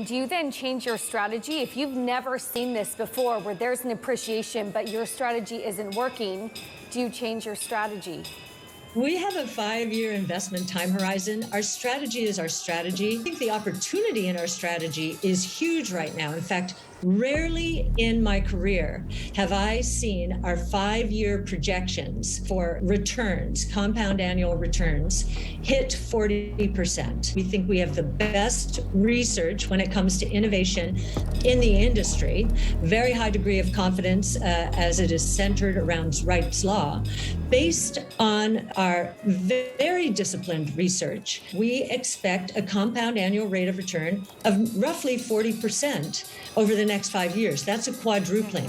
Do you then change your strategy? If you've never seen this before, where there's an appreciation, but your strategy isn't working, do you change your strategy? We have a 5-year investment time horizon. Our strategy is our strategy. I think the opportunity in our strategy is huge right now. In fact, rarely in my career have I seen our 5-year projections for returns, compound annual returns, hit 40%. We think we have the best research when it comes to innovation in the industry, very high degree of confidence as it is centered around Wright's Law. Based on our very disciplined research, we expect a compound annual rate of return of roughly 40% over the next 5 years. That's a quadrupling.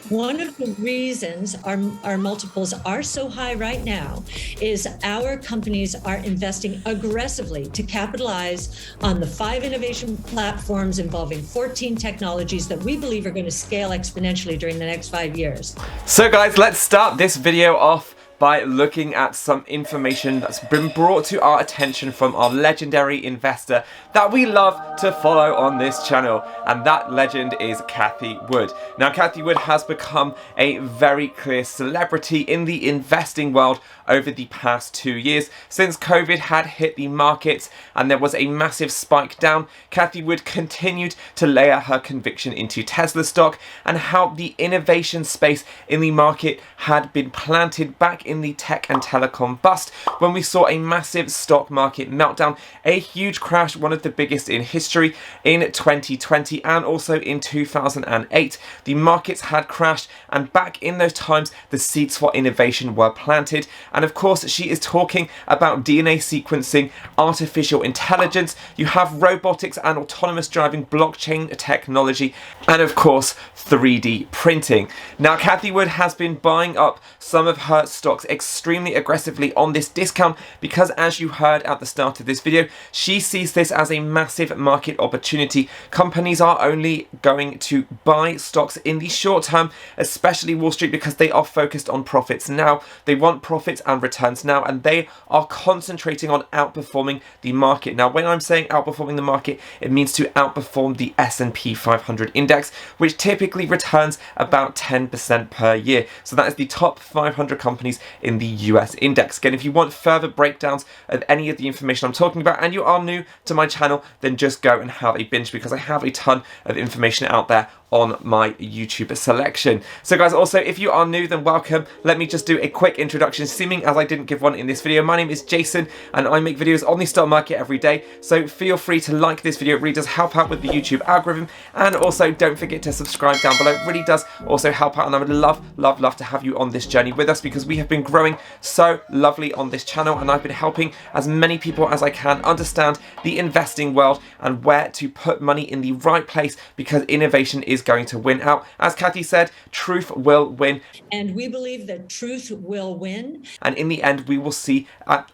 One of the reasons our multiples are so high right now is our companies are investing aggressively to capitalize on the 5 innovation platforms involving 14 technologies that we believe are going to scale exponentially during the next 5 years. So guys, let's start this video off by looking at some information that's been brought to our attention from our legendary investor that we love to follow on this channel, and that legend is Cathie Wood. Now, Cathie Wood has become a very clear celebrity in the investing world over the past 2 years. Since COVID had hit the markets and there was a massive spike down, Cathie Wood continued to layer her conviction into Tesla stock and how the innovation space in the market had been planted back in the tech and telecom bust when we saw a massive stock market meltdown, a huge crash, one of the biggest in history in 2020 and also in 2008. The markets had crashed, and back in those times the seeds for innovation were planted. And of course, she is talking about DNA sequencing, artificial intelligence, you have robotics and autonomous driving, blockchain technology, and of course 3D printing. Now, Cathie Wood has been buying up some of her stocks extremely aggressively on this discount because, as you heard at the start of this video, she sees this as a massive market opportunity. Companies are only going to buy stocks in the short term, especially Wall Street, because they are focused on profits now. They want profits and returns now, and they are concentrating on outperforming the market. Now, when I'm saying outperforming the market, it means to outperform the S&P 500 index, which typically returns about 10% per year. So that is the top 500 companies in the US index. Again, if you want further breakdowns of any of the information I'm talking about and you are new to my channel, then just go and have a binge, because I have a ton of information out there on my YouTube selection. So guys, also, if you are new, then welcome. Let me just do a quick introduction, seeming as I didn't give one in this video. My name is Jason and I make videos on the stock market every day, so feel free to like this video. It really does help out with the YouTube algorithm, and also don't forget to subscribe down below. It really does also help out, and I would love to have you on this journey with us, because we have been growing so lovely on this channel, and I've been helping as many people as I can understand the investing world and where to put money in the right place, because innovation is going to win out. As Cathie said, truth will win. And we believe that truth will win. And in the end, we will see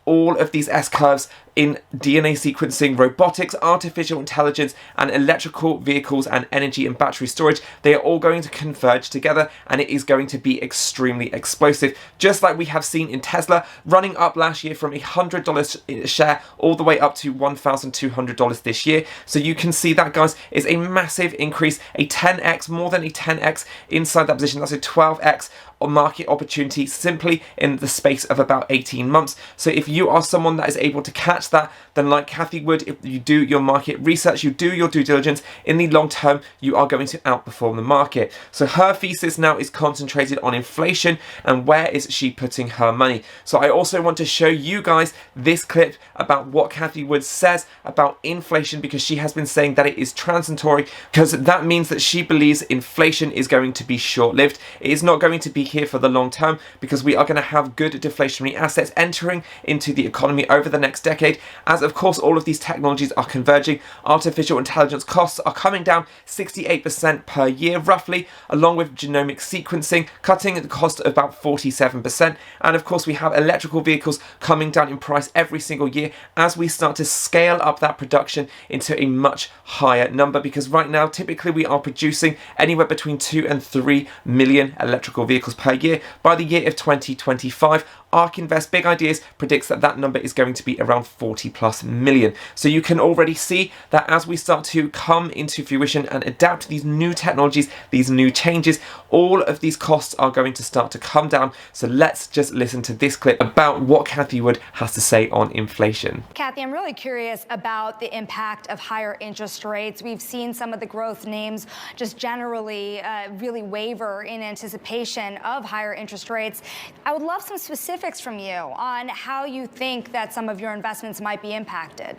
all of these S-curves in DNA sequencing, robotics, artificial intelligence, and electrical vehicles and energy and battery storage. They are all going to converge together, and it is going to be extremely explosive. Just like we have seen in Tesla, running up last year from $100 a share all the way up to $1,200 this year. So you can see that, guys, is a massive increase, a 10x, more than a 10x inside that position. That's a 12x market opportunity simply in the space of about 18 months. So if you are someone that is able to catch that, then like Cathie Wood, if you do your market research, you do your due diligence, in the long term, you are going to outperform the market. So her thesis now is concentrated on inflation, and where is she putting her money? So I also want to show you guys this clip about what Cathie Wood says about inflation, because she has been saying that it is transitory, because that means that she believes inflation is going to be short-lived. It is not going to be here for the long term, because we are going to have good deflationary assets entering into the economy over the next decade, as of course all of these technologies are converging. Artificial intelligence costs are coming down 68% per year roughly, along with genomic sequencing cutting the cost of about 47%, and of course we have electrical vehicles coming down in price every single year as we start to scale up that production into a much higher number, because right now typically we are producing anywhere between 2 and 3 million electrical vehicles per year. By the year of 2025, Arkk Invest Big Ideas predicts that that number is going to be around 40+ million. So you can already see that as we start to come into fruition and adapt to these new technologies, these new changes, all of these costs are going to start to come down. So let's just listen to this clip about what Cathie Wood has to say on inflation. Cathie, I'm really curious about the impact of higher interest rates. We've seen some of the growth names just generally really waver in anticipation of higher interest rates. I would love some specifics from you on how you think that some of your investments might be impacted.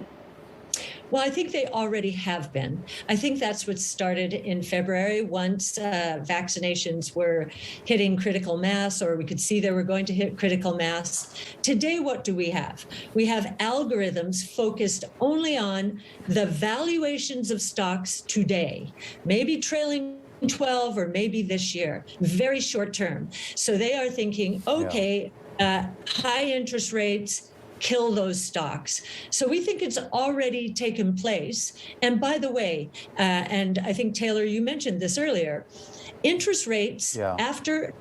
Well, I think they already have been. I think that's what started in February once vaccinations were hitting critical mass, or we could see they were going to hit critical mass. Today, what do we have? We have algorithms focused only on the valuations of stocks today, maybe trailing 12 or maybe this year, very short term. So they are thinking, okay, high interest rates, kill those stocks. So we think it's already taken place. And by the way, and I think, Taylor, you mentioned this earlier, interest rates, after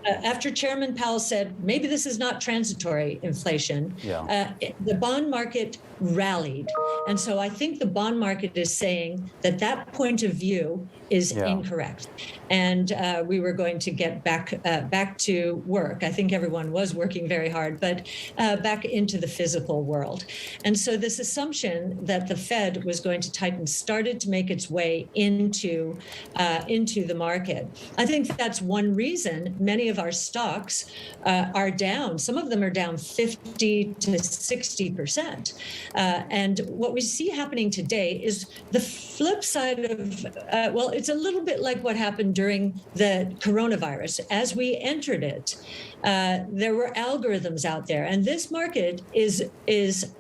Chairman Powell said, maybe this is not transitory inflation, the bond market rallied. And so I think the bond market is saying that that point of view is incorrect. And we were going to get back to work. I think everyone was working very hard, but back into the physical world. And so this assumption that the Fed was going to tighten started to make its way into the market. I think that's one reason many of our stocks are down. Some of them are down 50 to 60%. And what we see happening today is the flip side of, well, it's a little bit like what happened during the coronavirus. As we entered it, there were algorithms out there. And this market is,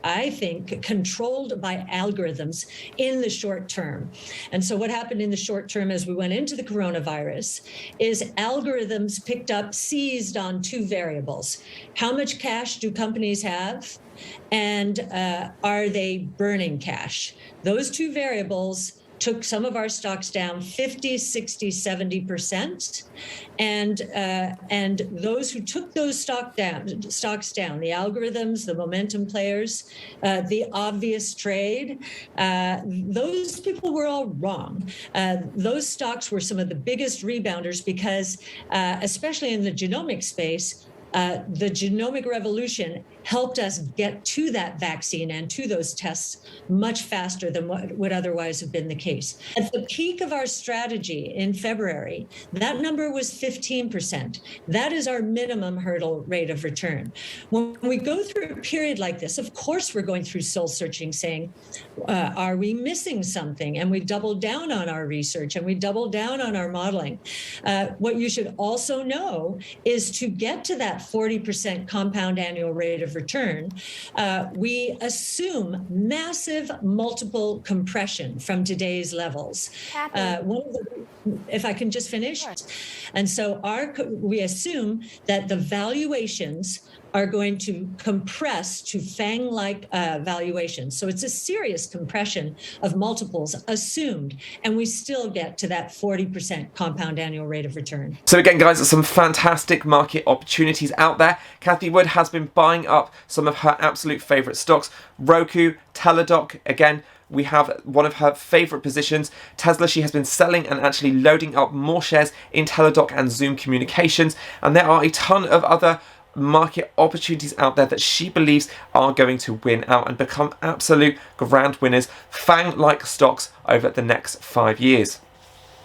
I think, controlled by algorithms in the short term. And so what happened in the short term as we went into the coronavirus is algorithms seized on two variables. How much cash do companies have? And are they burning cash? Those two variables took some of our stocks down 50, 60, 70%. And those who took those stocks down, the algorithms, the momentum players, the obvious trade, those people were all wrong. Those stocks were some of the biggest rebounders because, especially in the genomic space, the genomic revolution helped us get to that vaccine and to those tests much faster than what would otherwise have been the case. At the peak of our strategy in February, that number was 15%. That is our minimum hurdle rate of return. When we go through a period like this, of course, we're going through soul searching, saying, are we missing something? And we double down on our research and we double down on our modeling. What you should also know is to get to that 40% compound annual rate of return, we assume massive multiple compression from today's levels. If I can just finish. Sure. And so we assume that the valuations are going to compress to FANG-like valuations. So it's a serious compression of multiples assumed, and we still get to that 40% compound annual rate of return. So again, guys, there's some fantastic market opportunities out there. Cathie Wood has been buying up some of her absolute favorite stocks. Roku, Teladoc, again, we have one of her favorite positions. Tesla, she has been selling and actually loading up more shares in Teladoc and Zoom Communications. And there are a ton of other market opportunities out there that she believes are going to win out and become absolute grand winners, FANG-like stocks over the next 5 years.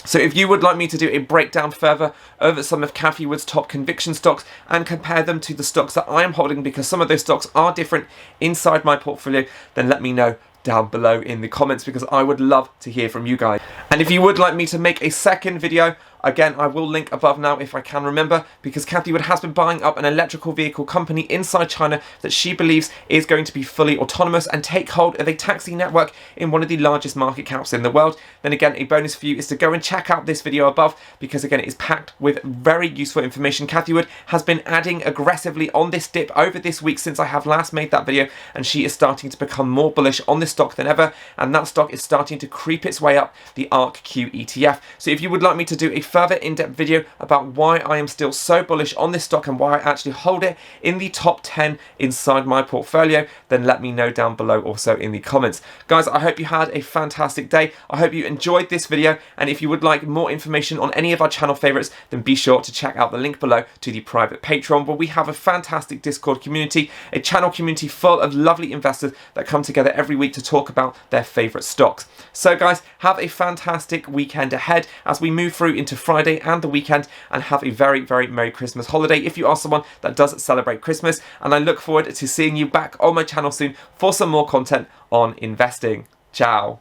So if you would like me to do a breakdown further of some of Cathie Wood's top conviction stocks and compare them to the stocks that I am holding, because some of those stocks are different inside my portfolio, then let me know down below in the comments, because I would love to hear from you guys. And if you would like me to make a second video, again, I will link above now if I can remember, because Cathie Wood has been buying up an electrical vehicle company inside China that she believes is going to be fully autonomous and take hold of a taxi network in one of the largest market caps in the world. Then again, a bonus for you is to go and check out this video above, because again, it is packed with very useful information. Cathie Wood has been adding aggressively on this dip over this week since I have last made that video, and she is starting to become more bullish on this stock than ever, and that stock is starting to creep its way up the Arkk Q ETF. So if you would like me to do a further in-depth video about why I am still so bullish on this stock and why I actually hold it in the top 10 inside my portfolio, then let me know down below also in the comments. Guys, I hope you had a fantastic day. I hope you enjoyed this video, and if you would like more information on any of our channel favorites, then be sure to check out the link below to the private Patreon, where we have a fantastic Discord community, a channel community full of lovely investors that come together every week to talk about their favorite stocks. So guys, have a fantastic weekend ahead as we move through into Friday and the weekend, and have a very, very Merry Christmas holiday if you are someone that does celebrate Christmas, and I look forward to seeing you back on my channel soon for some more content on investing. Ciao.